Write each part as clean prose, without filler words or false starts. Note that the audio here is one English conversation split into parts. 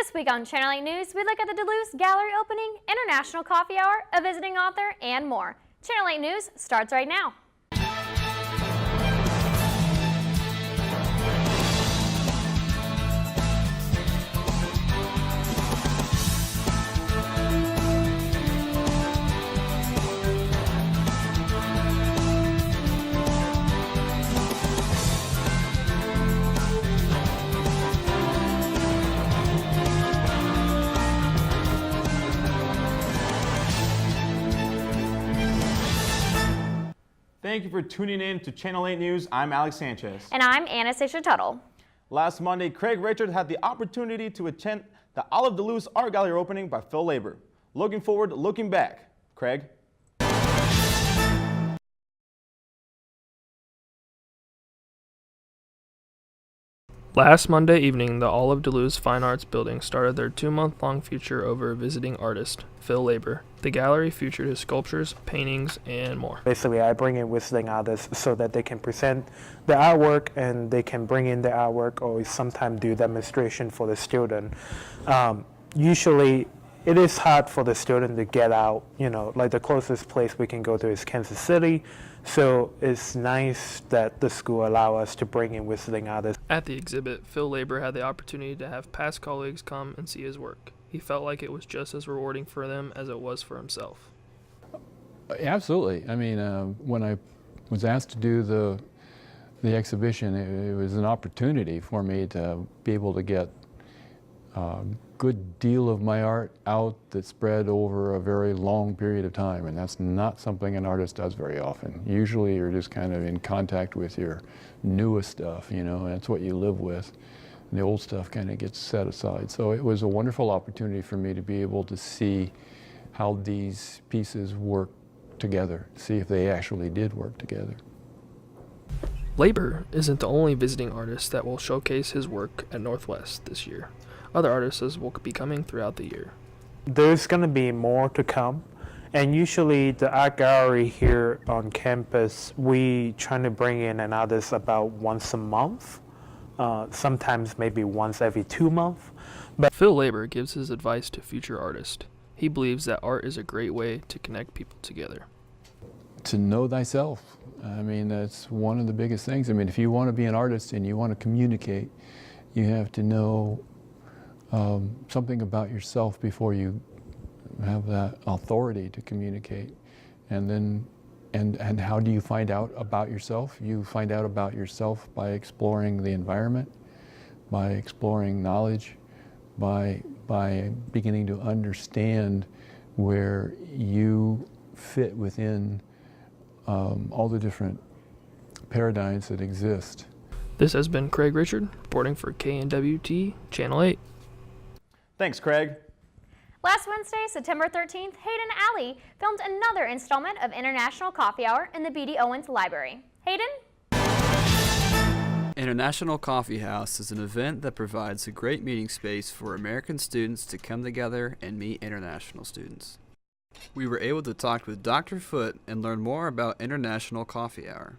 This week on Channel 8 News, we look at the DeLuce Gallery opening, International Coffee Hour, a visiting author, and more. Channel 8 News starts right now. Thank you for tuning in to Channel 8 News. I'm Alex Sanchez. And I'm Anastasia Tuttle. Last Monday, Craig Richard had the opportunity to attend the DeLuce Art Gallery opening by Phil Labor. Looking forward, looking back. Craig? Last Monday evening, the All of DeLuce Fine Arts Building started their 2-month-long feature over a visiting artist, Phil Labor. The gallery featured his sculptures, paintings, and more. Basically, I bring in visiting artists so that they can present the artwork and they can bring in the artwork or sometimes do demonstration for the student. Usually, it is hard for the student to get out, like the closest place we can go to is Kansas City. So it's nice that the school allow us to bring in visiting artists. At the exhibit, Phil Labor had the opportunity to have past colleagues come and see his work. He felt like it was just as rewarding for them as it was for himself. Absolutely. I mean, when I was asked to do the exhibition, it was an opportunity for me to be able to get a good deal of my art out that spread over a very long period of time, and that's not something an artist does very often. Usually you're just kind of in contact with your newest stuff, and that's what you live with. And the old stuff kind of gets set aside. So it was a wonderful opportunity for me to be able to see how these pieces work together, see if they actually did work together. Labor isn't the only visiting artist that will showcase his work at Northwest this year. Other artists will be coming throughout the year. There's going to be more to come. And usually the art gallery here on campus, we try to bring in an artist about once a month, sometimes maybe once every 2 months. But Phil Labor gives his advice to future artists. He believes that art is a great way to connect people together. To know thyself. I mean, that's one of the biggest things. I mean, if you want to be an artist and you want to communicate, you have to know something about yourself before you have that authority to communicate. And then, and how do you find out about yourself? You find out about yourself by exploring the environment, by exploring knowledge, by beginning to understand where you fit within all the different paradigms that exist. This has been Craig Richard, reporting for KNWT, Channel 8. Thanks, Craig. Last Wednesday, September 13th, Hayden Alley filmed another installment of International Coffee Hour in the B.D. Owens Library. Hayden? International Coffee House is an event that provides a great meeting space for American students to come together and meet international students. We were able to talk with Dr. Foote and learn more about International Coffee Hour.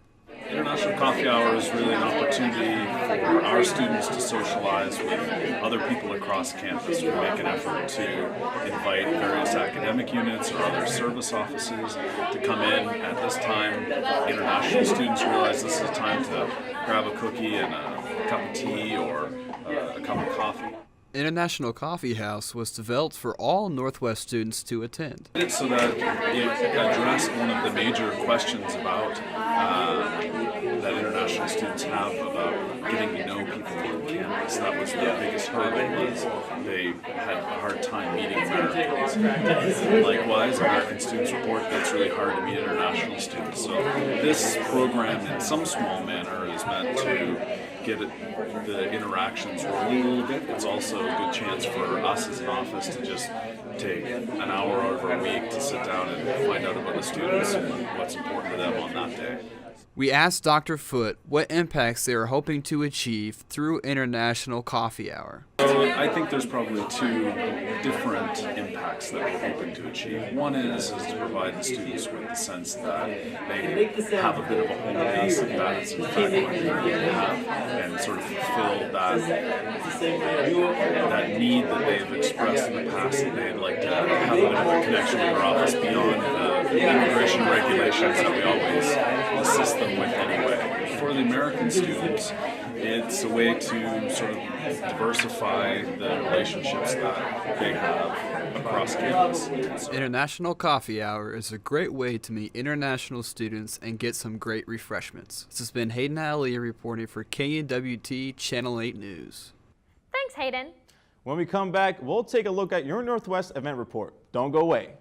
International Coffee Hour is really an opportunity for our students to socialize with other people across campus. We make an effort to invite various academic units or other service offices to come in at this time. International students realize this is a time to grab a cookie and a cup of tea or a cup of coffee. International Coffee House was developed for all Northwest students to attend. It's so that it addressed one of the major questions about that international students have about getting to know people on campus. That was the biggest hurdle, was they had a hard time meeting Americans. Likewise, American students report that it's really hard to meet international students. So this program, in some small manner, is meant to get the interactions rolling a little bit. It's also a good chance for us as an office to just take an hour out of our week to sit down and find out about the students and what's important to them on that day. We asked Dr. Foote what impacts they are hoping to achieve through International Coffee Hour. So I think there's probably two different impacts that we're hoping to achieve. One is to provide the students with the sense that they have a bit of a home base, and that is in fact what they have, and sort of fulfill that that need that they've expressed in the past, that they'd like to have a bit of a connection with our office beyond the immigration regulations that we always assist them with anyway. For the American students, it's a way to sort of diversify the relationships that they have across campus. International Coffee Hour is a great way to meet international students and get some great refreshments. This has been Hayden Alley reporting for KNWT Channel 8 News. Thanks, Hayden. When we come back, we'll take a look at your Northwest event report. Don't go away.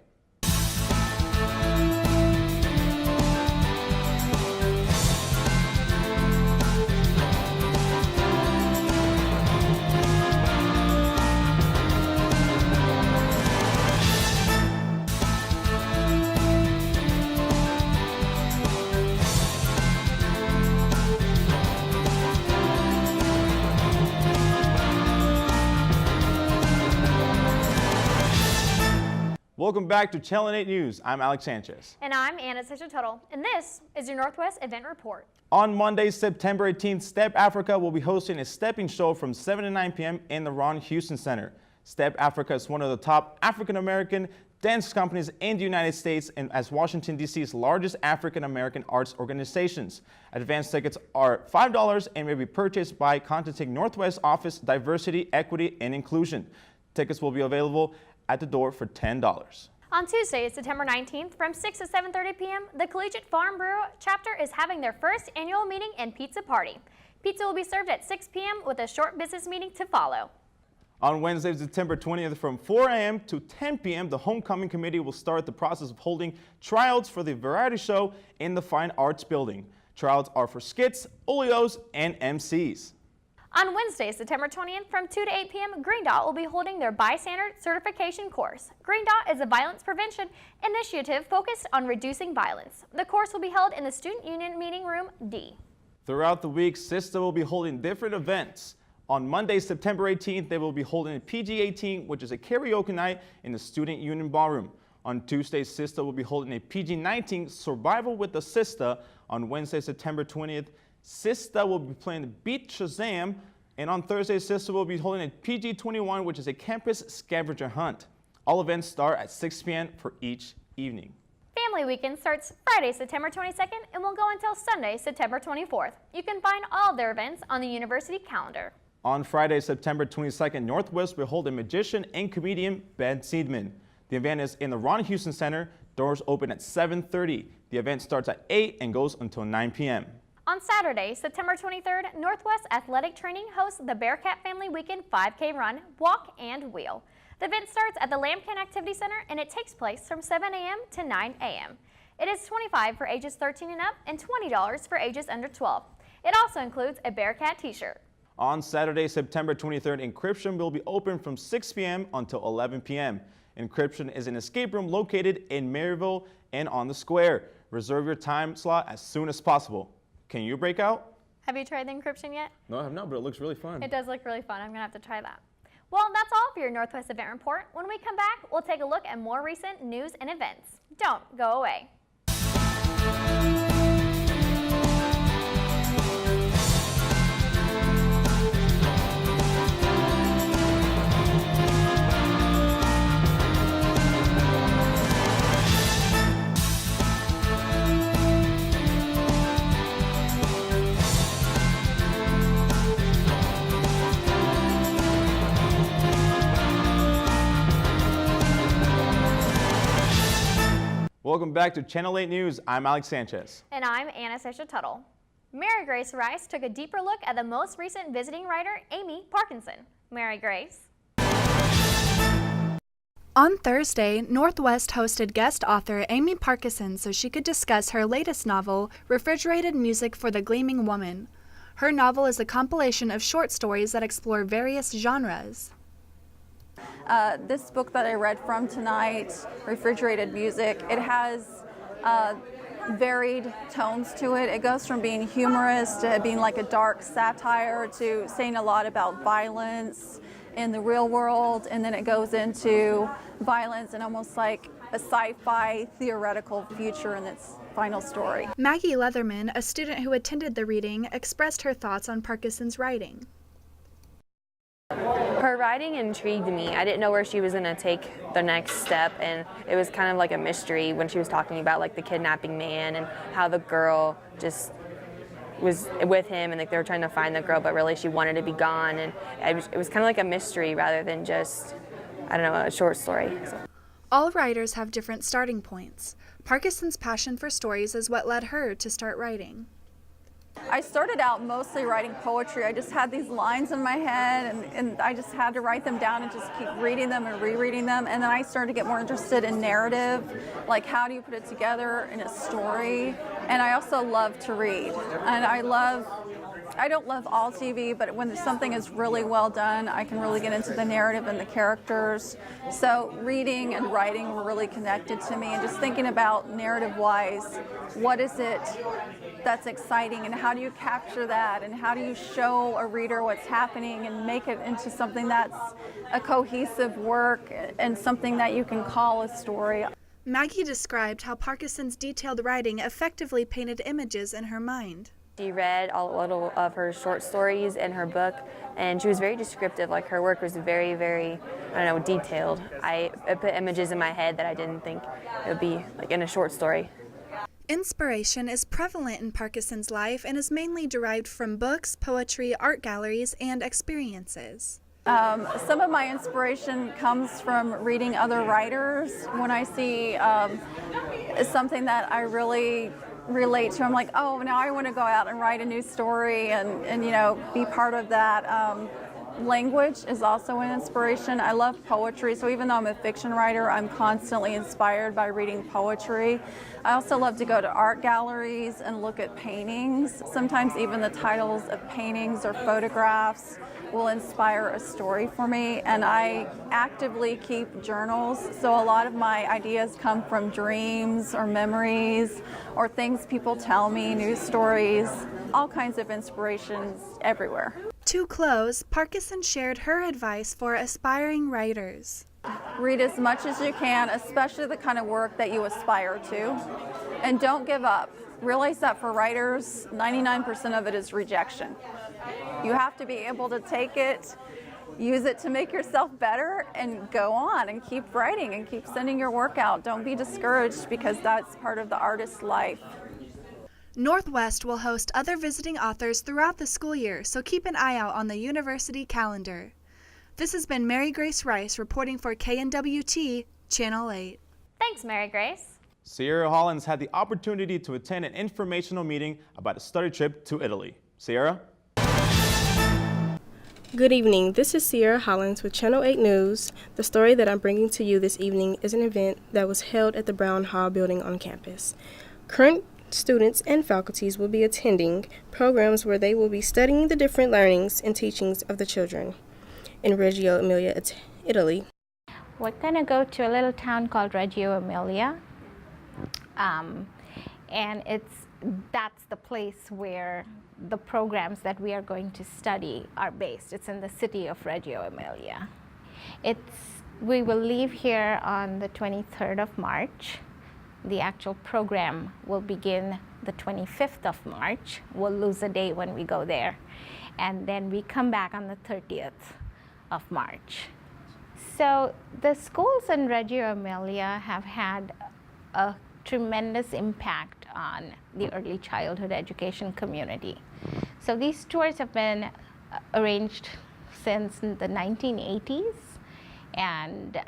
Welcome back to Channel 8 News. I'm Alex Sanchez. And I'm Anastasia Tuttle, and this is your Northwest Event Report. On Monday, September 18th, Step Africa will be hosting a stepping show from 7 to 9 p.m. in the Ron Houston Center. Step Africa is one of the top African-American dance companies in the United States and as Washington, D.C.'s largest African-American arts organizations. Advance tickets are $5 and may be purchased by contacting Northwest Office Diversity, Equity, and Inclusion. Tickets will be available at the door for $10. On Tuesday, September 19th, from 6 to 7:30 p.m., the Collegiate Farm Bureau chapter is having their first annual meeting and pizza party. Pizza will be served at 6 p.m. with a short business meeting to follow. On Wednesday, September 20th, from 4 a.m. to 10 p.m., the Homecoming Committee will start the process of holding tryouts for the variety show in the Fine Arts Building. Tryouts are for skits, oleos, and MCs. On Wednesday, September 20th, from 2 to 8 p.m., Green Dot will be holding their bystander certification course. Green Dot is a violence prevention initiative focused on reducing violence. The course will be held in the Student Union Meeting Room D. Throughout the week, SISTA will be holding different events. On Monday, September 18th, they will be holding a PG-18, which is a karaoke night in the Student Union Ballroom. On Tuesday, SISTA will be holding a PG-19 Survival with the SISTA. On Wednesday, September 20th, SISTA will be playing the Beat Shazam, and on Thursday, SISTA will be holding a PG-21, which is a campus scavenger hunt. All events start at 6 p.m. for each evening. Family Weekend starts Friday, September 22nd, and will go until Sunday, September 24th. You can find all of their events on the university calendar. On Friday, September 22nd, Northwest will hold a magician and comedian, Ben Seidman. The event is in the Ron Houston Center. Doors open at 7:30. The event starts at 8 and goes until 9 p.m. On Saturday, September 23rd, Northwest Athletic Training hosts the Bearcat Family Weekend 5K Run, Walk, and Wheel. The event starts at the Lambkin Activity Center, and it takes place from 7 a.m. to 9 a.m. It is $25 for ages 13 and up and $20 for ages under 12. It also includes a Bearcat t-shirt. On Saturday, September 23rd, Encryption will be open from 6 p.m. until 11 p.m. Encryption is an escape room located in Maryville and on the square. Reserve your time slot as soon as possible. Can you break out? Have you tried the Encryption yet? No, I have not, but it looks really fun. It does look really fun. I'm going to have to try that. Well, that's all for your Northwest Event Report. When we come back, we'll take a look at more recent news and events. Don't go away. Welcome back to Channel 8 News. I'm Alex Sanchez. And I'm Anastasia Tuttle. Mary Grace Rice took a deeper look at the most recent visiting writer, Amy Parkinson. Mary Grace. On Thursday, Northwest hosted guest author Amy Parkinson so she could discuss her latest novel, Refrigerated Music for the Gleaming Woman. Her novel is a compilation of short stories that explore various genres. This book that I read from tonight, Refrigerated Music, it has varied tones to it. It goes from being humorous to being like a dark satire to saying a lot about violence in the real world, and then it goes into violence and almost like a sci-fi theoretical future in its final story. Maggie Leatherman, a student who attended the reading, expressed her thoughts on Parkinson's writing. Her writing intrigued me. I didn't know where she was going to take the next step, and it was kind of like a mystery when she was talking about like the kidnapping man and how the girl just was with him, and like they were trying to find the girl, but really she wanted to be gone, and it was kind of like a mystery rather than just, I don't know, a short story. So. All writers have different starting points. Parkinson's passion for stories is what led her to start writing. I started out mostly writing poetry. I just had these lines in my head, and I just had to write them down and just keep reading them and rereading them. And then I started to get more interested in narrative, like how do you put it together in a story. And I also love to read. And I don't love all TV, but when something is really well done, I can really get into the narrative and the characters. So reading and writing were really connected to me, and just thinking about narrative-wise, what is it that's exciting, and how do you capture that, and how do you show a reader what's happening and make it into something that's a cohesive work and something that you can call a story. Maggie described how Parkinson's detailed writing effectively painted images in her mind. She read a little of her short stories in her book, and she was very descriptive. Like her work was very, very, I don't know, detailed. I put images in my head that I didn't think it would be like in a short story. Inspiration is prevalent in Parkinson's life and is mainly derived from books, poetry, art galleries, and experiences. Some of my inspiration comes from reading other writers. When I see something that I really relate to, I'm like, oh, now I want to go out and write a new story and you know, be part of that. Language is also an inspiration. I love poetry, so even though I'm a fiction writer, I'm constantly inspired by reading poetry. I also love to go to art galleries and look at paintings. Sometimes even the titles of paintings or photographs will inspire a story for me, and I actively keep journals, so a lot of my ideas come from dreams or memories or things people tell me, news stories, all kinds of inspirations everywhere. To close, Parkinson shared her advice for aspiring writers. Read as much as you can, especially the kind of work that you aspire to, and don't give up. Realize that for writers, 99% of it is rejection. You have to be able to take it, use it to make yourself better, and go on and keep writing and keep sending your work out. Don't be discouraged, because that's part of the artist's life. Northwest will host other visiting authors throughout the school year, so keep an eye out on the university calendar. This has been Mary Grace Rice reporting for KNWT, Channel 8. Thanks, Mary Grace. Sierra Hollins had the opportunity to attend an informational meeting about a study trip to Italy. Sierra? Good evening. This is Sierra Hollins with Channel 8 News. The story that I'm bringing to you this evening is an event that was held at the Brown Hall building on campus. Current students and faculties will be attending programs where they will be studying the different learnings and teachings of the children in Reggio Emilia, Italy. We're going to go to a little town called Reggio Emilia, and that's the place where the programs that we are going to study are based. It's in the city of Reggio Emilia. We will leave here on the 23rd of March. The actual program will begin the 25th of March. We'll lose a day when we go there. And then we come back on the 30th of March. So the schools in Reggio Emilia have had a tremendous impact on the early childhood education community. So these tours have been arranged since the 1980s, and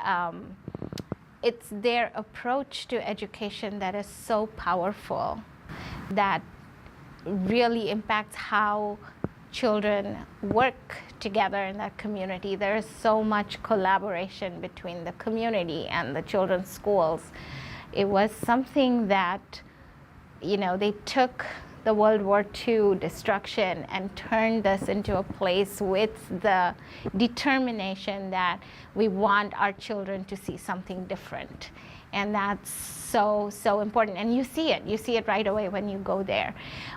it's their approach to education that is so powerful, that really impacts how children work together in that community. There is so much collaboration between the community and the children's schools. It was something that, you know, they took the World War II destruction and turned this into a place with the determination that we want our children to see something different. And that's so important. And you see it right away when you go there.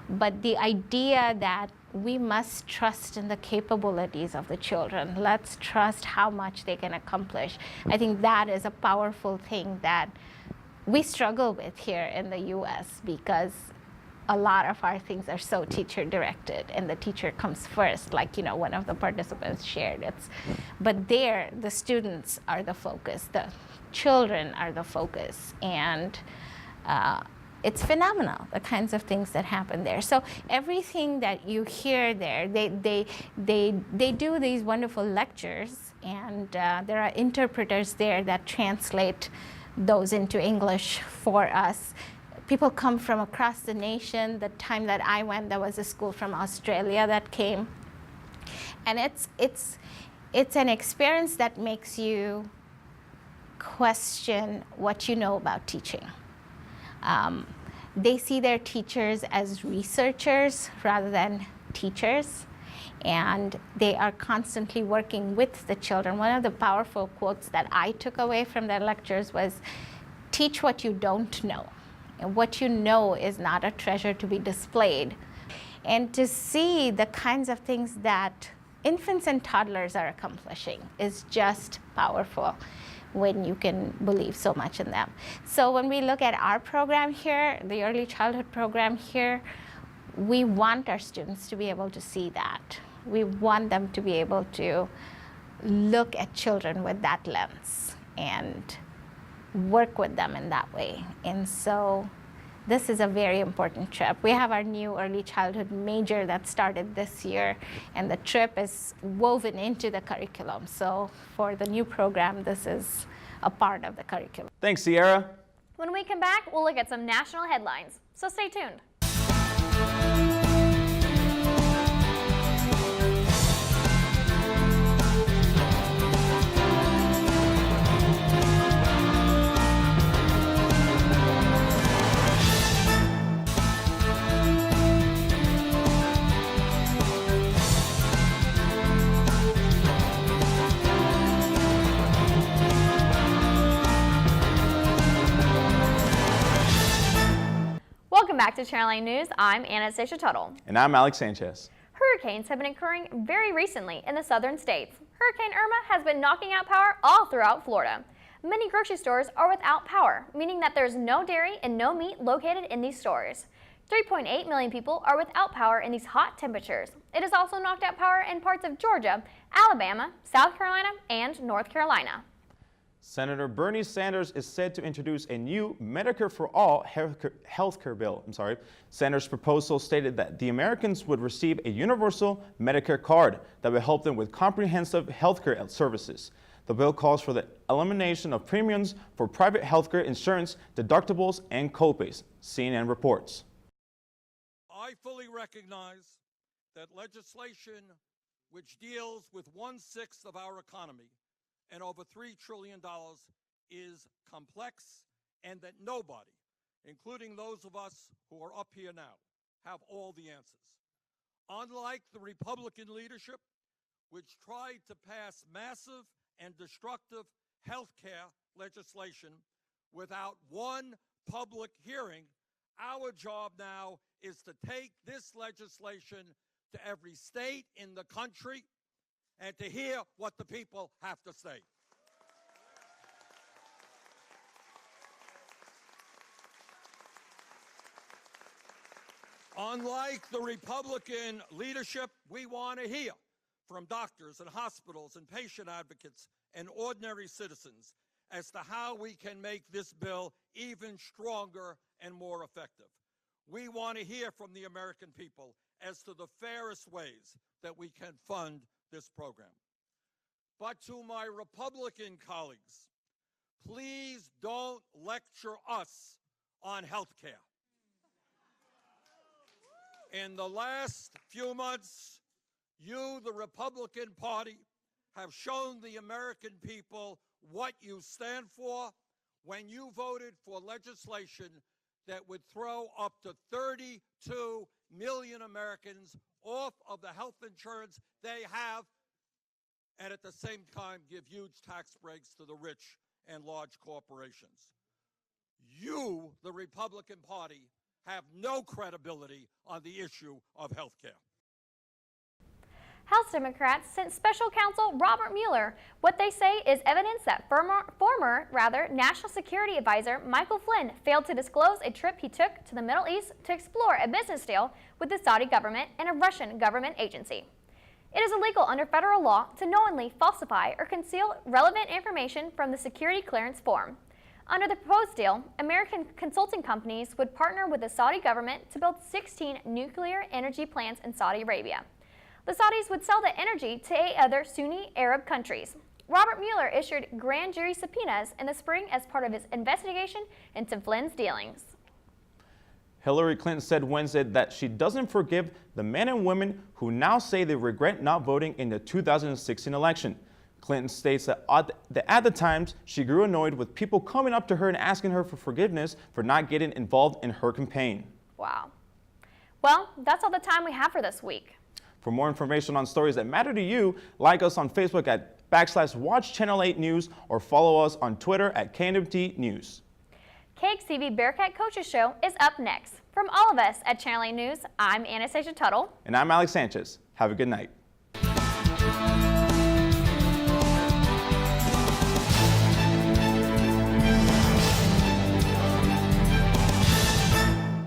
But the idea that we must trust in the capabilities of the children, let's trust how much they can accomplish. I think that is a powerful thing that we struggle with here in the US, because a lot of our things are so teacher directed and the teacher comes first, like, you know, one of the participants shared. But there, the students are the focus, the children are the focus, and it's phenomenal, the kinds of things that happen there. So everything that you hear there, they do these wonderful lectures, and there are interpreters there that translate those into English for us. People come from across the nation. The time that I went, there was a school from Australia that came. And it's an experience that makes you question what you know about teaching. They see their teachers as researchers rather than teachers, and they are constantly working with the children. One of the powerful quotes that I took away from their lectures was, "Teach what you don't know. And what you know is not a treasure to be displayed." And to see the kinds of things that infants and toddlers are accomplishing is just powerful when you can believe so much in them. So when we look at our program here, the early childhood program here, we want our students to be able to see that. We want them to be able to look at children with that lens and work with them in that way. And so this is a very important trip. We have our new early childhood major that started this year, and the trip is woven into the curriculum. So for the new program, this is a part of the curriculum. Thanks, Sierra. When we come back, we'll look at some national headlines. So stay tuned. Welcome back to Channel 8 News. I'm Anastasia Tuttle. And I'm Alex Sanchez. Hurricanes have been occurring very recently in the southern states. Hurricane Irma has been knocking out power all throughout Florida. Many grocery stores are without power, meaning that there's no dairy and no meat located in these stores. 3.8 million people are without power in these hot temperatures. It has also knocked out power in parts of Georgia, Alabama, South Carolina, and North Carolina. Senator Bernie Sanders is set to introduce a new Medicare for All healthcare bill. Sanders' proposal stated that the Americans would receive a universal Medicare card that would help them with comprehensive healthcare services. The bill calls for the elimination of premiums for private healthcare insurance, deductibles, and copays. CNN reports. I fully recognize that legislation which deals with 1/6 of our economy and over $3 trillion is complex, and that nobody, including those of us who are up here now, have all the answers. Unlike the Republican leadership, which tried to pass massive and destructive health care legislation without one public hearing, our job now is to take this legislation to every state in the country and to hear what the people have to say. Unlike the Republican leadership, we want to hear from doctors and hospitals and patient advocates and ordinary citizens as to how we can make this bill even stronger and more effective. We want to hear from the American people as to the fairest ways that we can fund this program. But to my Republican colleagues, please don't lecture us on health care. In the last few months, you, the Republican Party, have shown the American people what you stand for when you voted for legislation that would throw up to 32 million Americans off of the health insurance they have, and at the same time give huge tax breaks to the rich and large corporations. You, the Republican Party, have no credibility on the issue of health care. House Democrats sent Special Counsel Robert Mueller what they say is evidence that former National Security Advisor Michael Flynn failed to disclose a trip he took to the Middle East to explore a business deal with the Saudi government and a Russian government agency. It is illegal under federal law to knowingly falsify or conceal relevant information from the security clearance form. Under the proposed deal, American consulting companies would partner with the Saudi government to build 16 nuclear energy plants in Saudi Arabia. The Saudis would sell the energy to 8 other Sunni Arab countries. Robert Mueller issued grand jury subpoenas in the spring as part of his investigation into Flynn's dealings. Hillary Clinton said Wednesday that she doesn't forgive the men and women who now say they regret not voting in the 2016 election. Clinton states that at the times she grew annoyed with people coming up to her and asking her for forgiveness for not getting involved in her campaign. Wow. Well, that's all the time we have for this week. For more information on stories that matter to you, like us on Facebook at /Watch Channel 8 News or follow us on Twitter at KNWT News. KXTV Bearcat Coaches Show is up next. From all of us at Channel 8 News, I'm Anastasia Tuttle. And I'm Alex Sanchez. Have a good night.